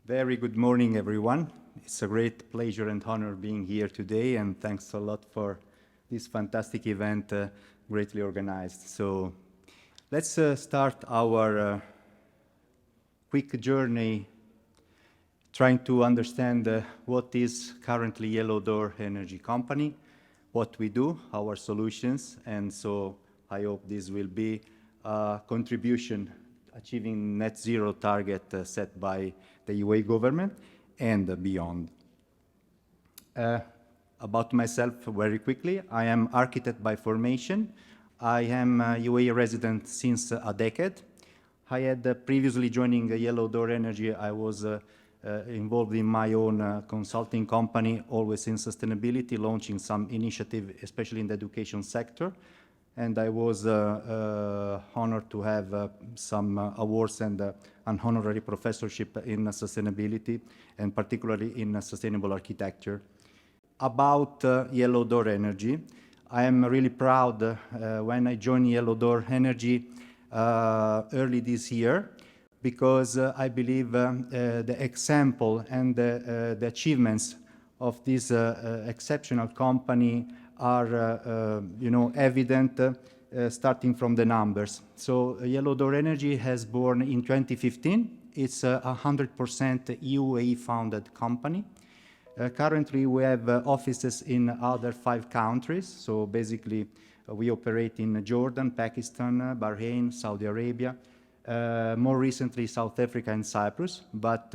Very good morning, everyone. It's a great pleasure and honor being here today, and thanks a lot for this fantastic event, greatly organized. So let's start our quick journey trying to understand what is currently Yellow Door Energy Company, what we do, our solutions, and so I hope this will be a contribution achieving net zero target set by the UAE government and beyond. About myself very quickly, I am architect by formation. I am a UAE resident since a decade. I had previously joining Yellow Door Energy, I was involved in my own consulting company, always in sustainability, launching some initiative, especially in the education sector. And I was honored to have some awards and an honorary professorship in sustainability, and particularly in sustainable architecture. About Yellow Door Energy, I am really proud when I joined Yellow Door Energy early this year, because I believe the example and the achievements of this exceptional company are evident starting from the numbers. So Yellow Door Energy has born in 2015. It's a 100% UAE founded company. Currently we have offices in other 5 countries. So basically we operate in Jordan, Pakistan, Bahrain, Saudi Arabia, more recently South Africa and Cyprus. But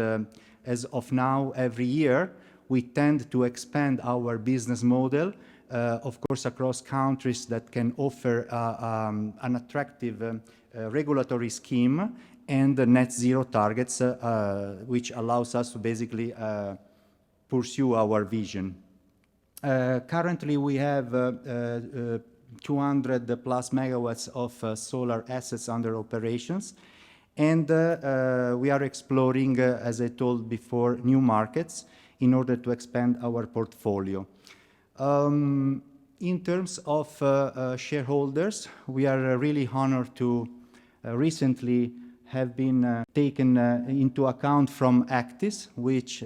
as of now, every year we tend to expand our business model, of course, across countries that can offer an attractive regulatory scheme and net zero targets, which allows us to basically pursue our vision. Currently, we have 200 plus megawatts of solar assets under operations, and we are exploring, as I told before, new markets in order to expand our portfolio. In terms of shareholders, we are really honored to recently have been taken into account from Actis, which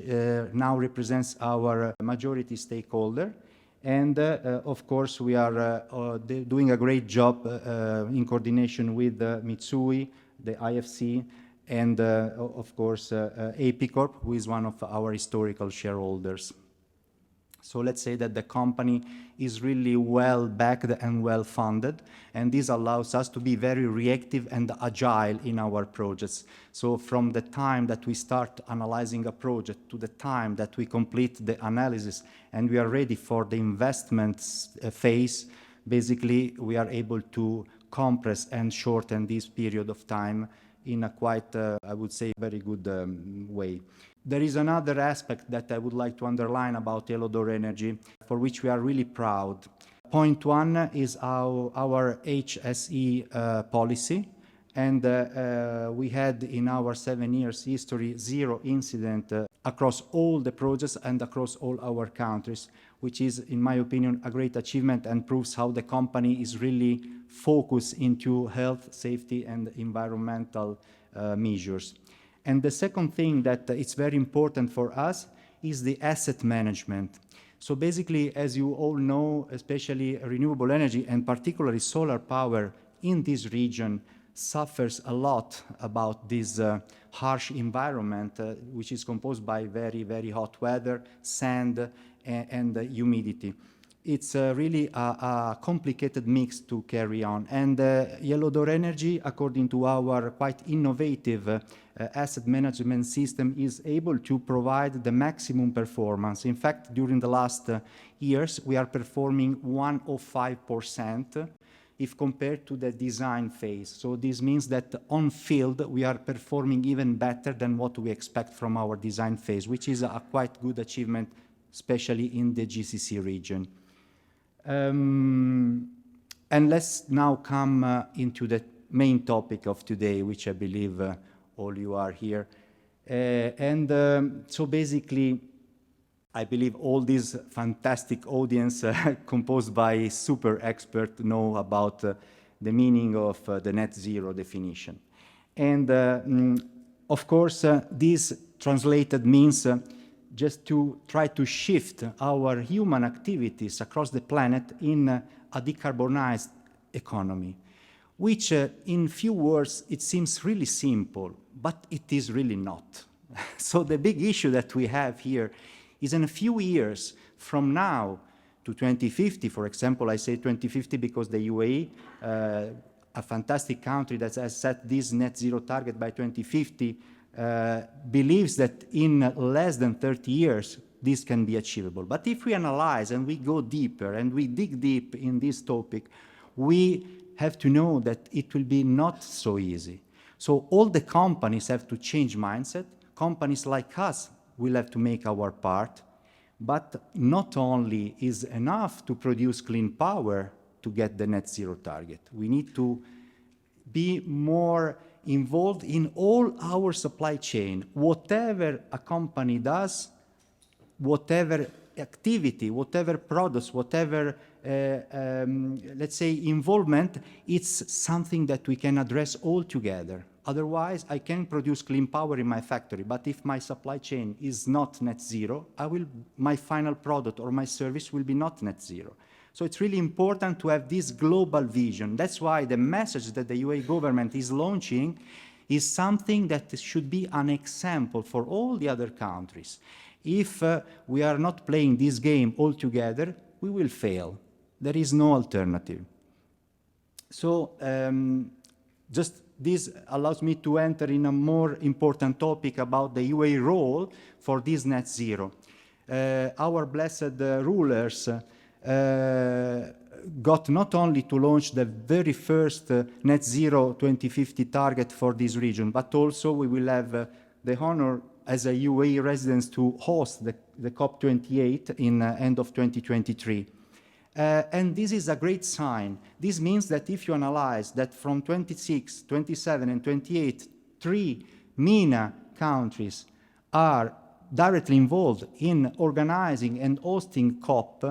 now represents our majority stakeholder. And of course, we are doing a great job in coordination with Mitsui, the IFC, and of course, APICorp, who is one of our historical shareholders. So let's say that the company is really well backed and well funded, and this allows us to be very reactive and agile in our projects. So from the time that we start analyzing a project to the time that we complete the analysis and we are ready for the investment phase, basically we are able to compress and shorten this period of time in a quite, I would say, very good way. There is another aspect that I would like to underline about Yellow Door Energy, for which we are really proud. Point 1 is our HSE policy, and we had in our 7 years history 0 incident across all the projects and across all our countries, which is, in my opinion, a great achievement and proves how the company is really focused into health, safety, and environmental measures. And the second thing that it's very important for us is the asset management. So basically, as you all know, especially renewable energy and particularly solar power in this region suffers a lot about this harsh environment, which is composed by very, very hot weather, sand, and humidity. It's really a complicated mix to carry on. And Yellow Door Energy, according to our quite innovative asset management system, is able to provide the maximum performance. In fact, during the last years, we are performing 105% if compared to the design phase. So this means that on field, we are performing even better than what we expect from our design phase, which is a quite good achievement, especially in the GCC region. And let's now come into the main topic of today, which I believe all you are here. So basically, I believe all this fantastic audience composed by super experts know about the meaning of the net zero definition. And Of course, this translated means just to try to shift our human activities across the planet in a decarbonized economy, which in few words, it seems really simple, but it is really not. So the big issue that we have here is in a few years from now to 2050, for example, I say 2050 because the UAE, a fantastic country that has set this net zero target by 2050, believes that in less than 30 years, this can be achievable. But if we analyze and we go deeper and we dig deep in this topic, we have to know that it will be not so easy. So all the companies have to change mindset. Companies like us will have to make our part, but not only is enough to produce clean power to get the net zero target. We need to be more involved in all our supply chain. Whatever a company does, whatever activity, whatever products, whatever, let's say, involvement, it's something that we can address all together. Otherwise, I can produce clean power in my factory, but if my supply chain is not net zero, my final product or my service will be not net zero. So it's really important to have this global vision. That's why the message that the UAE government is launching is something that should be an example for all the other countries. If we are not playing this game all together, we will fail. There is no alternative. So just this allows me to enter in a more important topic about the UAE role for this net zero. Our blessed rulers got not only to launch the very first net zero 2050 target for this region, but also we will have the honor as a UAE residents to host the COP28 in end of 2023. And this is a great sign. This means that if you analyze that from 26, 27, and 28, 3 MENA countries are directly involved in organizing and hosting COP,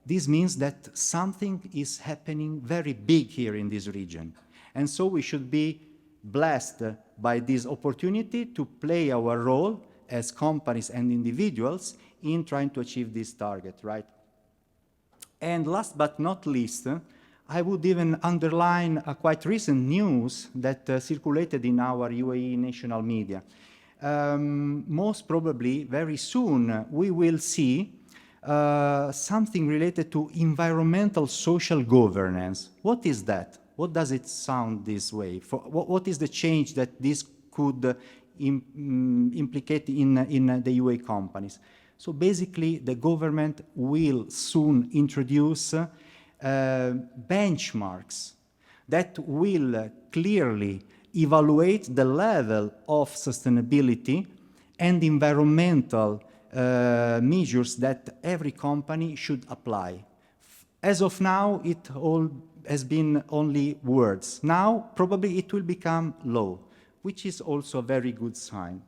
this means that something is happening very big here in this region. And so we should be blessed by this opportunity to play our role as companies and individuals in trying to achieve this target, right? And last but not least, I would even underline a quite recent news that circulated in our UAE national media. Most probably, very soon, we will see something related to environmental social governance. What is that? What does it sound this way? What is the change that this could implicate in the UAE companies? So basically, the government will soon introduce benchmarks that will clearly evaluate the level of sustainability and environmental measures that every company should apply. As of now, it all has been only words. Now, probably it will become law, which is also a very good sign.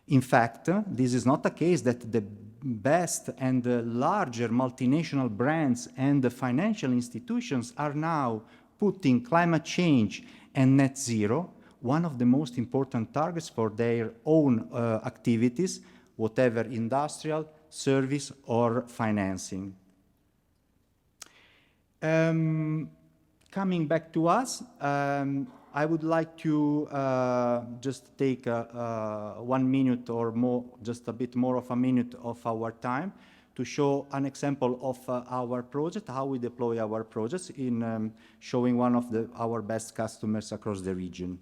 In fact, this is not the case that the best and the larger multinational brands and the financial institutions are now putting climate change and net zero, one of the most important targets for their own activities, whatever industrial, service, or financing. Coming back to us, I would like to just take 1 minute or more, just a bit more of a minute of our time to show an example of our project, how we deploy our projects in showing one of our best customers across the region.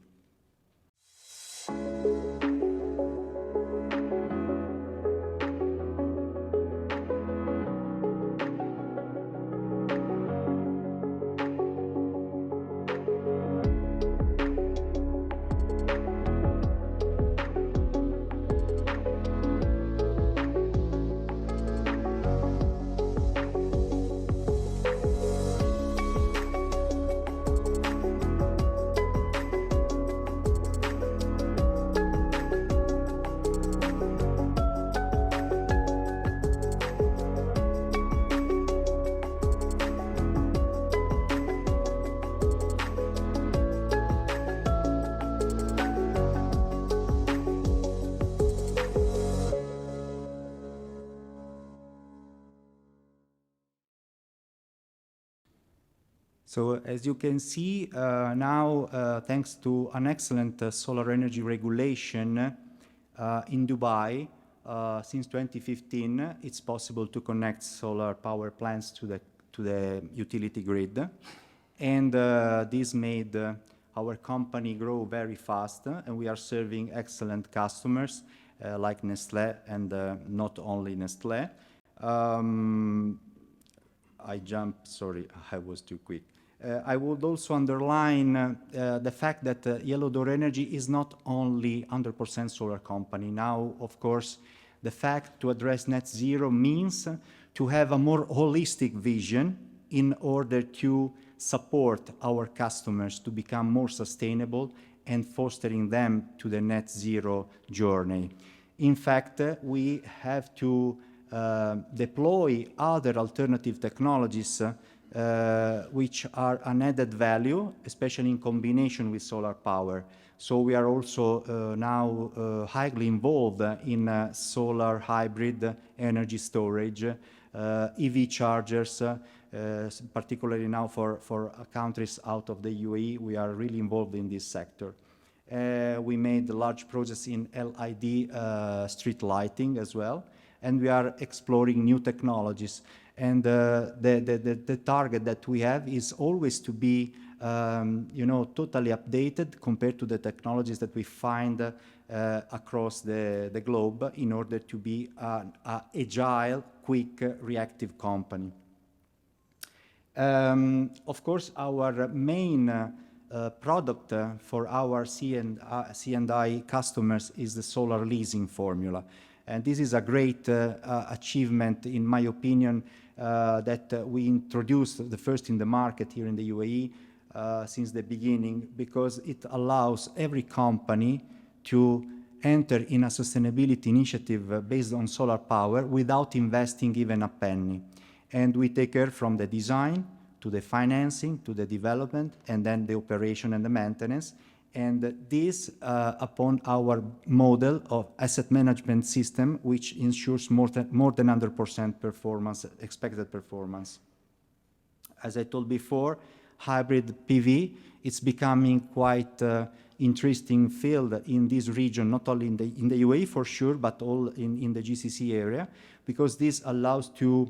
So as you can see now, thanks to an excellent solar energy regulation in Dubai, since 2015, it's possible to connect solar power plants to the utility grid. And this made our company grow very fast, and we are serving excellent customers like Nestlé and not only Nestlé. I jumped, sorry, I was too quick. I would also underline the fact that Yellow Door Energy is not only 100% solar company. Now, of course, the fact to address net zero means to have a more holistic vision in order to support our customers to become more sustainable and fostering them to the net zero journey. In fact, we have to deploy other alternative technologies which are an added value, especially in combination with solar power. So we are also now highly involved in solar hybrid energy storage, EV chargers, particularly now for countries out of the UAE. We are really involved in this sector. We made large projects in LED street lighting as well, and we are exploring new technologies. And the target that we have is always to be, totally updated compared to the technologies that we find across the globe in order to be an agile, quick, reactive company. Of course, our main product for our C&I customers is the solar leasing formula. And this is a great achievement, in my opinion, that we introduced the first in the market here in the UAE since the beginning, because it allows every company to enter in a sustainability initiative based on solar power without investing even a penny. And we take care from the design to the financing, to the development, and then the operation and the maintenance. And this upon our model of asset management system, which ensures more than 100% performance, expected performance. As I told before, hybrid PV, it's becoming quite interesting field in this region, not only in the UAE for sure, but all in the GCC area, because this allows to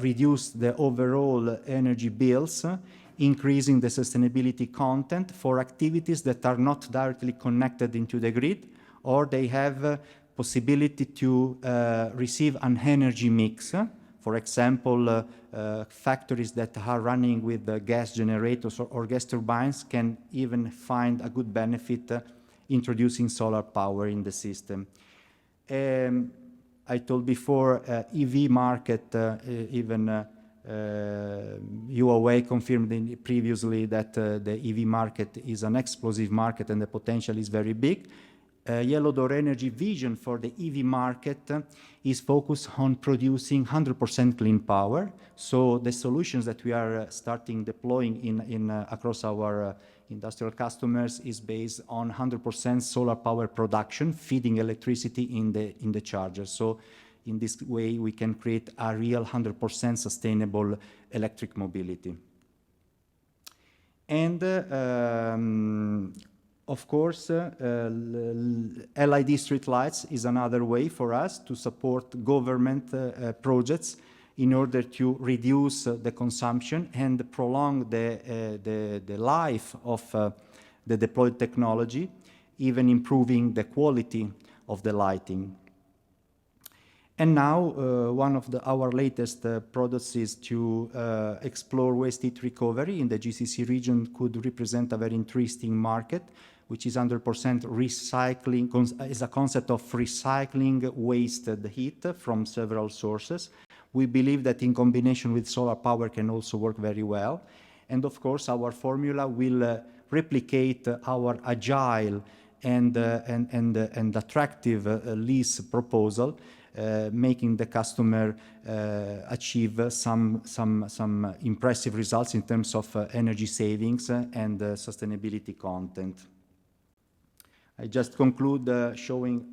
reduce the overall energy bills, increasing the sustainability content for activities that are not directly connected into the grid, or they have possibility to receive an energy mix. For example, factories that are running with gas generators or gas turbines can even find a good benefit introducing solar power in the system. I told before, EV market, even UAE confirmed previously that the EV market is an explosive market and the potential is very big. Yellow Door Energy vision for the EV market is focused on producing 100% clean power. So the solutions that we are starting deploying across our industrial customers is based on 100% solar power production, feeding electricity in the charger. So in this way, we can create a real 100% sustainable electric mobility. And of course, LED street lights is another way for us to support government projects in order to reduce the consumption and prolong the life of the deployed technology, even improving the quality of the lighting. And now, one of our latest products is to explore waste heat recovery in the GCC region. Could represent a very interesting market, which is 100% recycling, is a concept of recycling wasted heat from several sources. We believe that in combination with solar power can also work very well. And of course, our formula will replicate our agile and attractive lease proposal, making the customer achieve some impressive results in terms of energy savings and sustainability content. I just conclude showing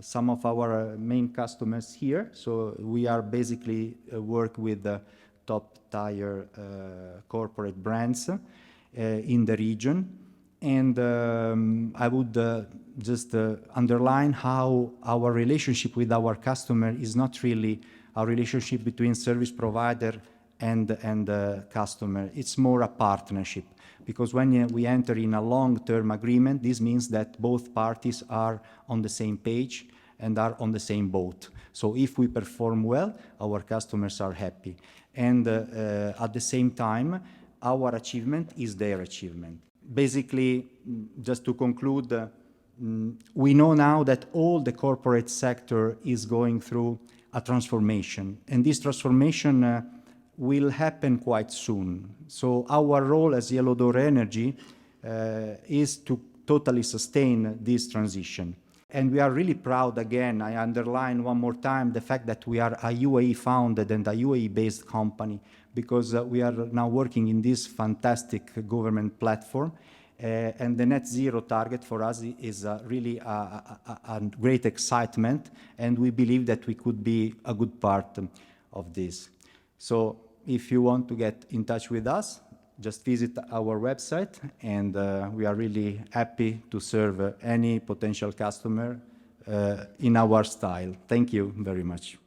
some of our main customers here. So we are basically work with top-tier corporate brands in the region. And I would just underline how our relationship with our customer is not really a relationship between service provider and customer. It's more a partnership, because when we enter in a long-term agreement, this means that both parties are on the same page and are on the same boat. So if we perform well, our customers are happy. And at the same time, our achievement is their achievement. Basically, just to conclude, we know now that all the corporate sector is going through a transformation, and this transformation will happen quite soon. So our role as Yellow Door Energy is to totally sustain this transition. And we are really proud, again, I underline one more time, the fact that we are a UAE-founded and a UAE-based company, because we are now working in this fantastic government platform. And the net zero target for us is really a great excitement, and we believe that we could be a good part of this. So if you want to get in touch with us, just visit our website, and we are really happy to serve any potential customer in our style. Thank you very much.